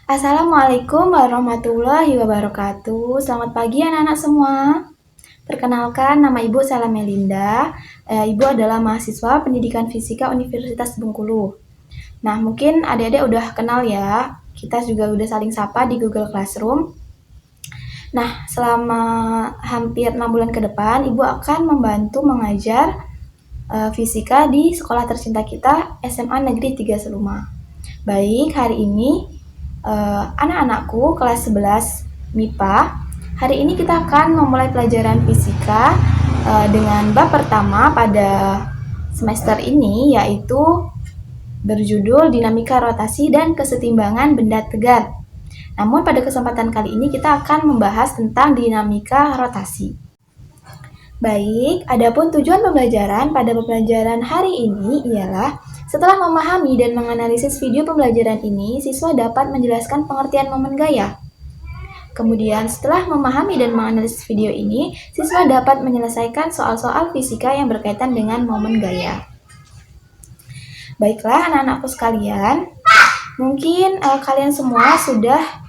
Assalamualaikum warahmatullahi wabarakatuh. Selamat pagi anak-anak semua. Perkenalkan, nama Ibu Sela Melinda. Ibu adalah mahasiswa Pendidikan Fisika Universitas Bengkulu. Nah, mungkin adik-adik udah kenal ya. Kita juga udah saling sapa di Google Classroom. Nah, selama hampir 6 bulan ke depan, Ibu akan membantu mengajar fisika di sekolah tercinta kita, SMA Negeri 3 Seluma. Baik, hari ini anak-anakku kelas 11 MIPA. Hari ini kita akan memulai pelajaran fisika dengan bab pertama pada semester ini, yaitu berjudul dinamika rotasi dan kesetimbangan benda tegar. Namun pada kesempatan kali ini kita akan membahas tentang dinamika rotasi. Baik, adapun tujuan pembelajaran pada pembelajaran hari ini ialah setelah memahami dan menganalisis video pembelajaran ini, siswa dapat menjelaskan pengertian momen gaya. Kemudian setelah memahami dan menganalisis video ini, siswa dapat menyelesaikan soal-soal fisika yang berkaitan dengan momen gaya. Baiklah anak-anakku sekalian, mungkin kalian semua sudah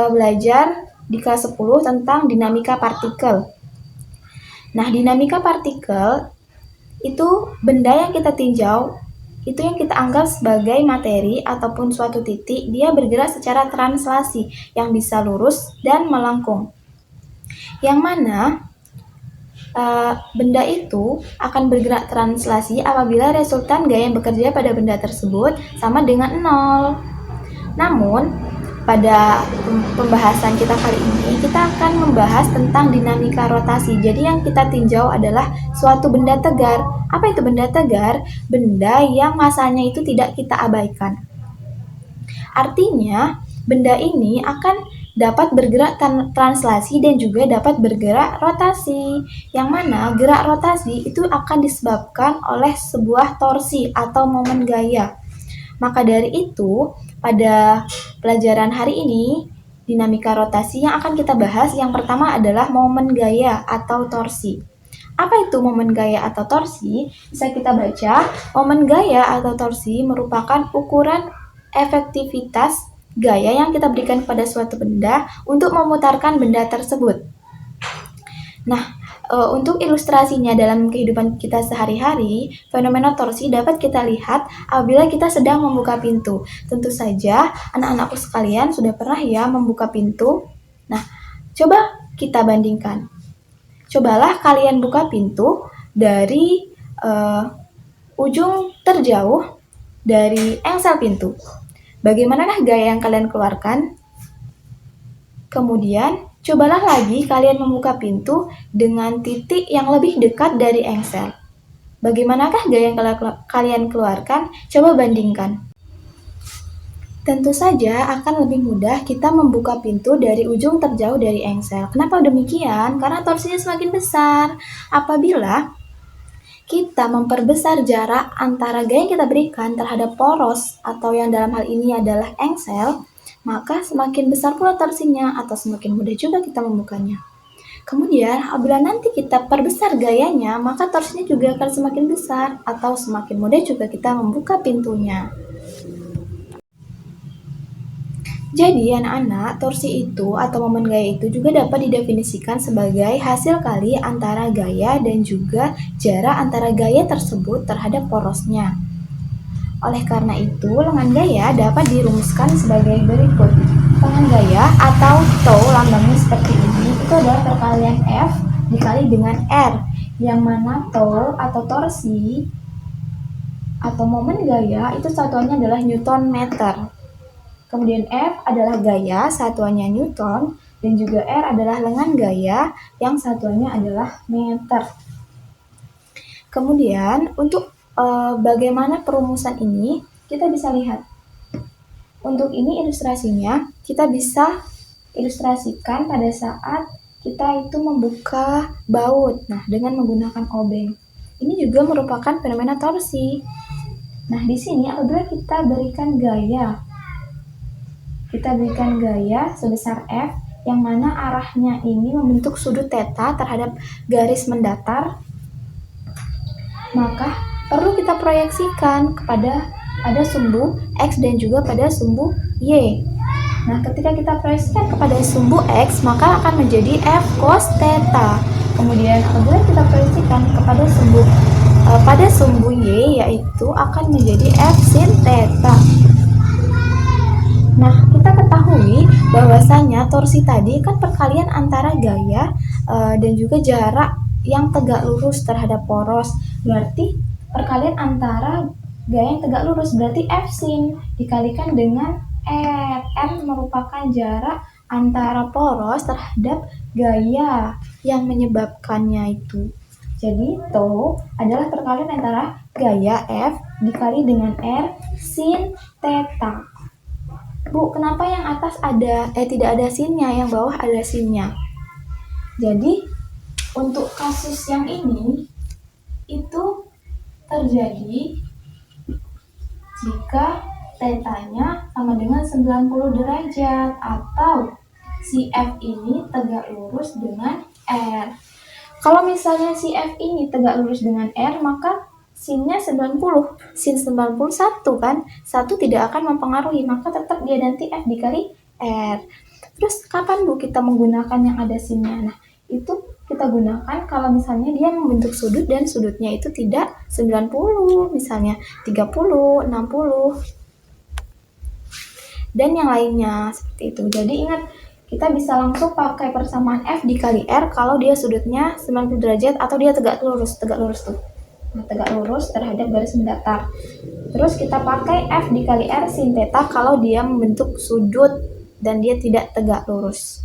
belajar di kelas 10 tentang dinamika partikel. Nah, dinamika partikel itu benda yang kita tinjau, itu yang kita anggap sebagai materi ataupun suatu titik, dia bergerak secara translasi yang bisa lurus dan melengkung. Yang mana benda itu akan bergerak translasi apabila resultan gaya yang bekerja pada benda tersebut sama dengan 0. Namun, pada pembahasan kita kali ini, kita akan membahas tentang dinamika rotasi. Jadi yang kita tinjau adalah suatu benda tegar. Apa itu benda tegar? Benda yang masanya itu tidak kita abaikan. Artinya, benda ini akan dapat bergerak translasi dan juga dapat bergerak rotasi. Yang mana gerak rotasi itu akan disebabkan oleh sebuah torsi atau momen gaya. Maka dari itu, pada pelajaran hari ini, dinamika rotasi yang akan kita bahas yang pertama adalah momen gaya atau torsi. Apa itu momen gaya atau torsi? Bisa kita baca, momen gaya atau torsi merupakan ukuran efektivitas gaya yang kita berikan pada suatu benda untuk memutarkan benda tersebut. Nah, untuk ilustrasinya dalam kehidupan kita sehari-hari, fenomena torsi dapat kita lihat apabila kita sedang membuka pintu. Tentu saja, anak-anakku sekalian sudah pernah ya membuka pintu. Nah, coba kita bandingkan. Cobalah kalian buka pintu dari ujung terjauh dari engsel pintu. Bagaimanakah gaya yang kalian keluarkan? Kemudian, cobalah lagi kalian membuka pintu dengan titik yang lebih dekat dari engsel. Bagaimanakah gaya yang kalian keluarkan? Coba bandingkan. Tentu saja akan lebih mudah kita membuka pintu dari ujung terjauh dari engsel. Kenapa demikian? Karena torsinya semakin besar. Apabila kita memperbesar jarak antara gaya yang kita berikan terhadap poros atau yang dalam hal ini adalah engsel, maka semakin besar pula torsinya atau semakin mudah juga kita membukanya. Kemudian, apabila nanti kita perbesar gayanya, maka torsinya juga akan semakin besar atau semakin mudah juga kita membuka pintunya. Jadi anak-anak, torsi itu atau momen gaya itu juga dapat didefinisikan sebagai hasil kali antara gaya dan juga jarak antara gaya tersebut terhadap porosnya. Oleh karena itu, lengan gaya dapat dirumuskan sebagai berikut. Lengan gaya atau tau lambangnya seperti ini, itu adalah perkalian F dikali dengan R, yang mana tau atau torsi atau momen gaya itu satuannya adalah Newton meter. Kemudian F adalah gaya, satuannya Newton, dan juga R adalah lengan gaya yang satuannya adalah meter. Kemudian untuk bagaimana perumusan ini, kita bisa lihat. Untuk ini ilustrasinya, kita bisa ilustrasikan pada saat kita itu membuka baut, nah dengan menggunakan obeng. Ini juga merupakan fenomena torsi. Nah, di sini apabila kita berikan gaya sebesar F, yang mana arahnya ini membentuk sudut theta terhadap garis mendatar, maka perlu kita proyeksikan kepada ada sumbu X dan juga pada sumbu Y. Nah, ketika kita proyeksikan kepada sumbu X, maka akan menjadi F cos theta. Kemudian apabila kita proyeksikan kepada sumbu Y, yaitu akan menjadi F sin theta. Nah, kita ketahui bahwasanya torsi tadi kan perkalian antara gaya dan juga jarak yang tegak lurus terhadap poros. Berarti perkalian antara gaya yang tegak lurus berarti F sin dikalikan dengan R. R merupakan jarak antara poros terhadap gaya yang menyebabkannya itu. Jadi itu adalah perkalian antara gaya F dikali dengan R sin theta. Bu, kenapa yang atas tidak ada sinnya, yang bawah ada sinnya? Jadi untuk kasus yang ini itu terjadi jika tetanya sama dengan 90 derajat atau si F ini tegak lurus dengan R. Kalau misalnya si F ini tegak lurus dengan R, maka sinnya 90, sin 91 kan, 1 tidak akan mempengaruhi, maka tetap dia nanti F dikali R. Terus kapan Bu kita menggunakan yang ada sinnya? Nah, itu kita gunakan kalau misalnya dia membentuk sudut dan sudutnya itu tidak 90, misalnya 30, 60, dan yang lainnya seperti itu. Jadi ingat, kita bisa langsung pakai persamaan F dikali R kalau dia sudutnya 90 derajat atau dia tegak lurus tuh. Nah, tegak lurus terhadap garis mendatar. Terus kita pakai F dikali R sin theta kalau dia membentuk sudut dan dia tidak tegak lurus.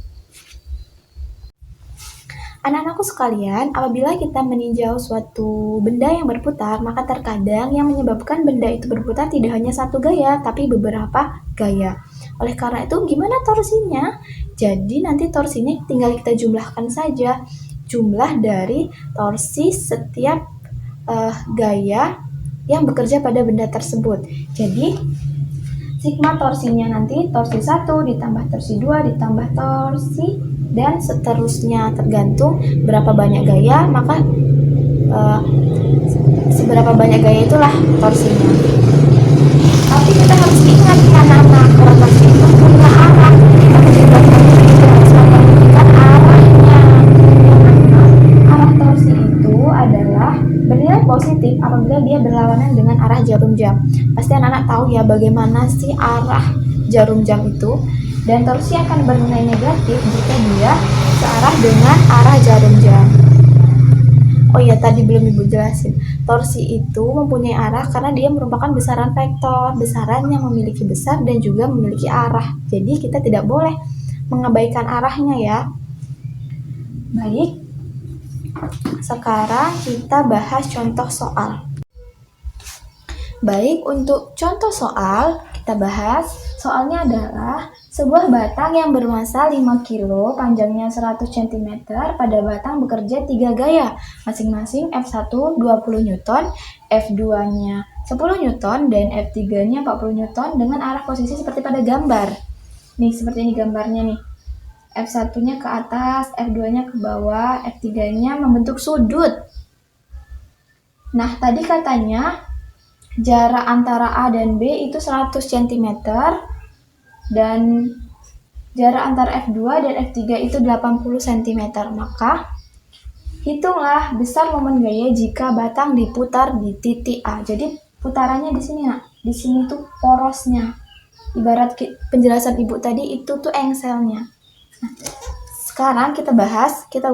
Anak-anakku sekalian, apabila kita meninjau suatu benda yang berputar, maka terkadang yang menyebabkan benda itu berputar tidak hanya satu gaya, tapi beberapa gaya. Oleh karena itu, gimana torsinya? Jadi nanti torsinya tinggal kita jumlahkan saja. Jumlah dari torsi setiap gaya yang bekerja pada benda tersebut. Jadi, sigma torsinya nanti torsi 1 ditambah torsi 2 ditambah torsi dan seterusnya, tergantung berapa banyak gaya, maka seberapa banyak gaya itulah torsinya. Tapi kita harus ingat anak-anak, kalau torsi itu punya arah, maka juga harus memperhatikan arahnya. Arah torsi itu adalah bernilai positif apabila dia berlawanan dengan arah jarum jam. Pasti anak-anak tahu ya bagaimana sih arah jarum jam itu. Dan torsi akan bernilai negatif jika dia searah dengan arah jarum jam. Oh iya, tadi belum Ibu jelasin. Torsi itu mempunyai arah karena dia merupakan besaran vektor, besaran yang memiliki besar dan juga memiliki arah. Jadi kita tidak boleh mengabaikan arahnya ya. Baik, sekarang kita bahas contoh soal. Baik, untuk contoh soal kita bahas. Soalnya adalah sebuah batang yang bermassa 5 kg, panjangnya 100 cm, pada batang bekerja 3 gaya, masing-masing F1 20 Newton, F2-nya 10 Newton, dan F3-nya 40 Newton dengan arah posisi seperti pada gambar. Nih, seperti ini gambarnya nih. F1-nya ke atas, F2-nya ke bawah, F3-nya membentuk sudut. Nah, tadi katanya jarak antara A dan B itu 100 cm, dan jarak antara F2 dan F3 itu 80 cm. Maka hitunglah besar momen gaya jika batang diputar di titik A. Jadi putarannya di sini, Nak. Di sini tuh porosnya. Ibarat penjelasan Ibu tadi itu tuh engselnya. Nah, sekarang kita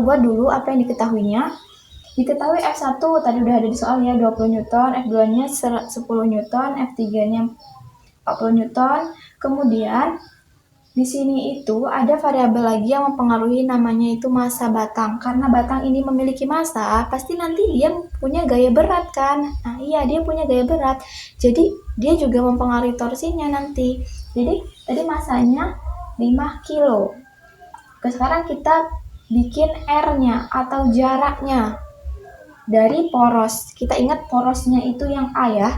buat dulu apa yang diketahuinya. Diketahui F1 tadi udah ada di soal ya, 20 Newton, F2-nya 10 Newton, F3-nya 40 Newton. Kemudian di sini itu ada variabel lagi yang mempengaruhi, namanya itu massa batang. Karena batang ini memiliki massa, pasti nanti dia punya gaya berat kan? Nah iya, dia punya gaya berat. Jadi dia juga mempengaruhi torsinya nanti. Jadi tadi massanya 5 kilo. Sekarang kita bikin R-nya atau jaraknya dari poros. Kita ingat porosnya itu yang A ya.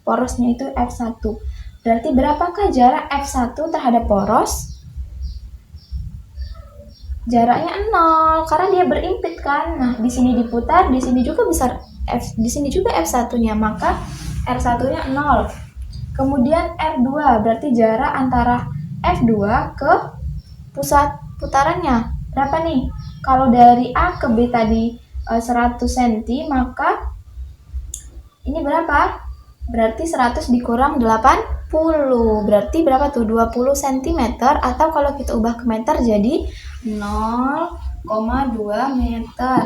Porosnya itu F1. Berarti berapakah jarak F1 terhadap poros? Jaraknya 0 karena dia berimpit kan. Nah, di sini diputar, di sini juga besar di sini juga F1-nya, maka R1-nya 0. Kemudian R2 berarti jarak antara F2 ke pusat putarannya. Berapa nih? Kalau dari A ke B tadi 100 cm, maka ini berapa? Berarti 100 dikurang 80. Berarti berapa tuh? 20 cm, atau kalau kita ubah ke meter jadi 0,2 meter.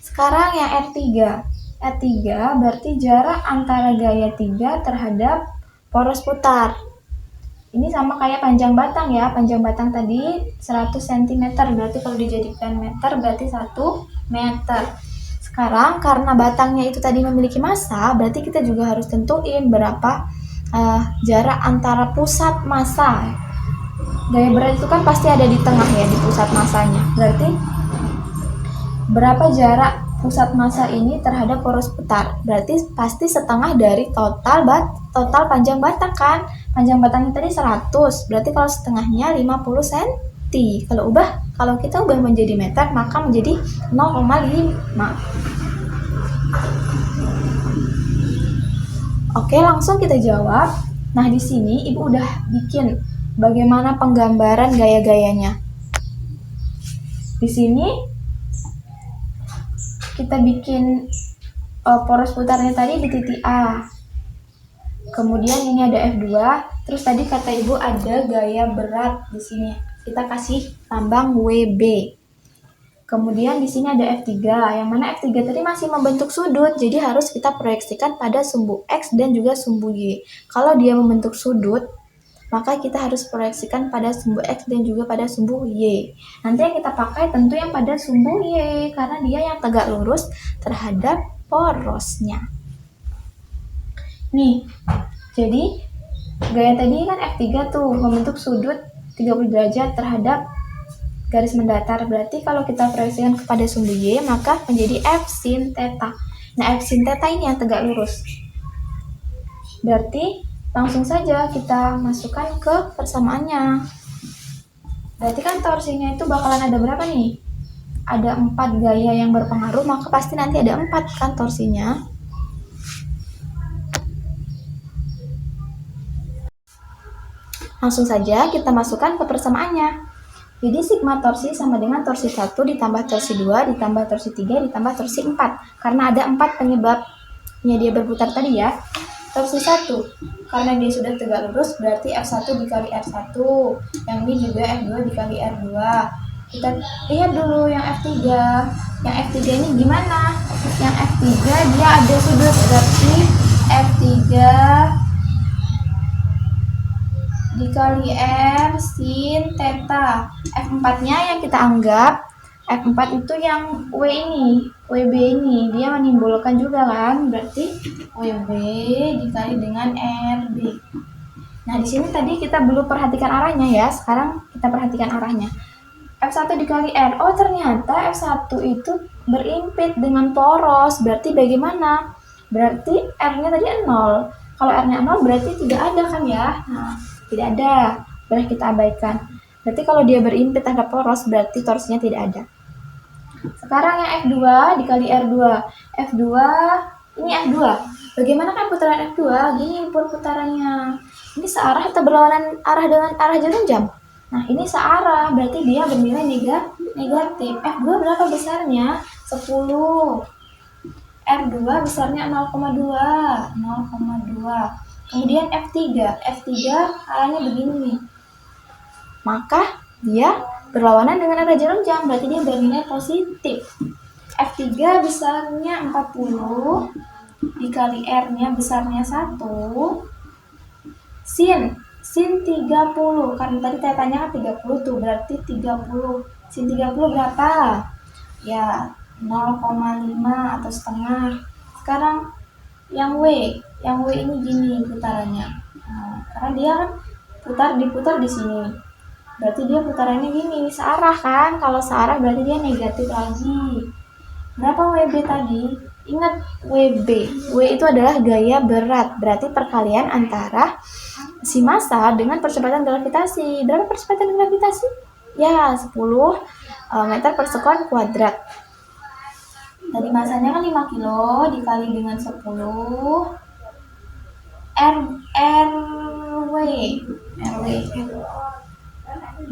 Sekarang yang R3. R3 berarti jarak antara gaya 3 terhadap poros putar. Ini sama kayak panjang batang ya. Panjang batang tadi 100 cm. Berarti kalau dijadikan meter berarti 1 meter. Sekarang karena batangnya itu tadi memiliki massa, berarti kita juga harus tentuin berapa jarak antara pusat massa. Gaya berat itu kan pasti ada di tengah ya, di pusat massanya. Berarti berapa jarak pusat massa ini terhadap poros putar? Berarti pasti setengah dari total panjang batang kan. Panjang batangnya tadi 100, berarti kalau setengahnya 50 cm. Kalau kita ubah menjadi meter, maka menjadi 0,5. Oke, langsung kita jawab. Nah, di sini Ibu udah bikin bagaimana penggambaran gaya-gayanya. Di sini kita bikin poros putarnya tadi di titik A. Kemudian ini ada F2, terus tadi kata Ibu ada gaya berat di sini. Kita kasih tambang WB. Kemudian di sini ada F3, yang mana F3 tadi masih membentuk sudut, jadi harus kita proyeksikan pada sumbu X dan juga sumbu Y. Kalau dia membentuk sudut, maka kita harus proyeksikan pada sumbu X dan juga pada sumbu Y. Nanti yang kita pakai tentu yang pada sumbu Y, karena dia yang tegak lurus terhadap porosnya. Nih, jadi gaya tadi kan F3 tuh membentuk sudut 30 derajat terhadap garis mendatar. Berarti kalau kita proyeksikan kepada sumbu Y, maka menjadi F sin theta. Nah, F sin theta ini yang tegak lurus. Berarti langsung saja kita masukkan ke persamaannya. Berarti kan torsinya itu bakalan ada berapa nih? Ada 4 gaya yang berpengaruh, maka pasti nanti ada 4 kan torsinya. Langsung saja kita masukkan ke persamaannya. Jadi sigma torsi sama dengan torsi 1 ditambah torsi 2 ditambah torsi 3 ditambah torsi 4. Karena ada 4 penyebabnya dia berputar tadi ya. Torsi 1, karena dia sudah tegak lurus, berarti F1 dikali R1. Yang ini juga F2 dikali R2. Kita lihat dulu yang F3. Yang F3 ini gimana? Yang F3 dia ada sudut, berarti F3 dikali R sin theta. F4-nya yang kita anggap, F4 itu yang W ini, WB ini, dia menimbulkan juga kan, berarti WB dikali dengan RB. Nah, di sini tadi kita belum perhatikan arahnya ya, sekarang kita perhatikan arahnya. F1 dikali R, oh ternyata F1 itu berimpit dengan poros, berarti bagaimana? Berarti R-nya tadi 0, kalau R-nya 0 berarti tidak ada kan ya, nah tidak ada, boleh kita abaikan. Berarti kalau dia berimpit terhadap poros, berarti torsinya tidak ada. Sekarang yang F2 dikali R2. F2, ini F2. Bagaimana kan putaran F2? Gini putarannya. Ini searah atau berlawanan arah dengan arah jarum jam? Nah, ini searah, berarti dia bernilai negatif. F2 berapa besarnya? 10. R2 besarnya 0,2. Kemudian F3 arahnya begini nih. Maka dia berlawanan dengan arah jarum jam, berarti dia bernilai positif. F3 besarnya 40 dikali R-nya besarnya 1 sin 30, karena tadi tetanya kan 30 tuh, berarti 30. Sin 30 berapa? Ya 0,5 atau setengah. Sekarang yang W ini gini putarannya. Nah, karena dia kan diputar di sini. Berarti dia putarannya gini, searah kan? Kalau searah berarti dia negatif lagi. Berapa WB tadi? Ingat WB. W itu adalah gaya berat. Berarti perkalian antara si massa dengan percepatan gravitasi. Berapa percepatan gravitasi? Ya, 10 meter per sekon kuadrat. Tadi masanya kan 5 kilo dikali dengan 10. RW 0,5.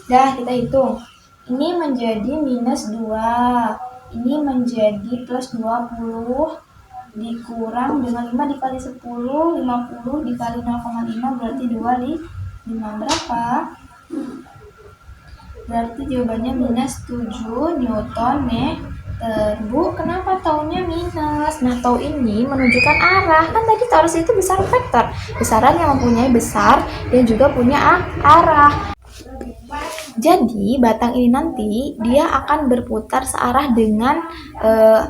Dah, kita hitung. Ini menjadi minus 2, ini menjadi plus 20, dikurang dengan 5 dikali 10, 50 dikali 0,5 berarti 5 berapa? Berarti jawabannya minus 7 Newton meter. Bu, kenapa taunya minus? Nah, tau ini menunjukkan arah. Kan tadi torus itu besar vektor. Besaran yang mempunyai besar dan juga punya arah. Jadi, batang ini nanti dia akan berputar searah dengan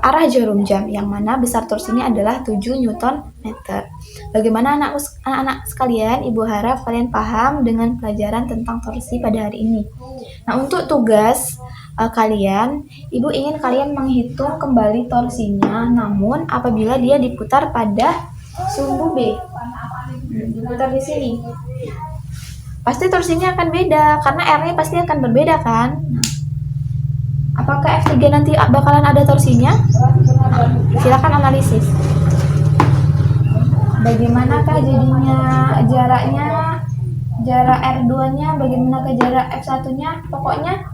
arah jarum jam, yang mana besar torus ini adalah 7 Newton meter. Bagaimana anak-anak sekalian? Ibu harap kalian paham dengan pelajaran tentang torsi pada hari ini. Nah, untuk tugas kalian, Ibu ingin kalian menghitung kembali torsinya, namun apabila dia diputar pada sumbu B. Diputar di sini. Pasti torsinya akan beda, karena R-nya pasti akan berbeda kan? Nah, apakah F3 nanti bakalan ada torsinya? Nah, silakan analisis. Bagaimanakah jadinya jaraknya, jarak R2-nya, bagaimanakah jarak F1-nya? Pokoknya,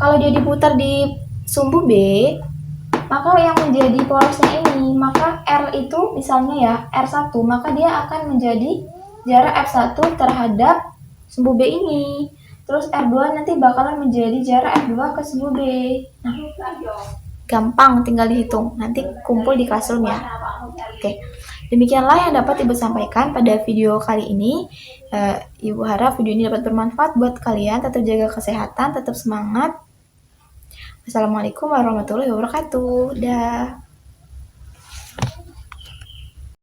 kalau dia diputar di sumbu B, maka yang menjadi porosnya ini, maka R itu misalnya ya, R1, maka dia akan menjadi jarak F1 terhadap sumbu B ini. Terus R2 nanti bakalan menjadi jarak F2 ke sumbu B. Nah, gampang, tinggal dihitung. Nanti kumpul di classroom ya. Oke, demikianlah yang dapat Ibu sampaikan pada video kali ini. Ibu harap video ini dapat bermanfaat buat kalian. Tetap jaga kesehatan, tetap semangat. Assalamualaikum warahmatullahi wabarakatuh. Dah.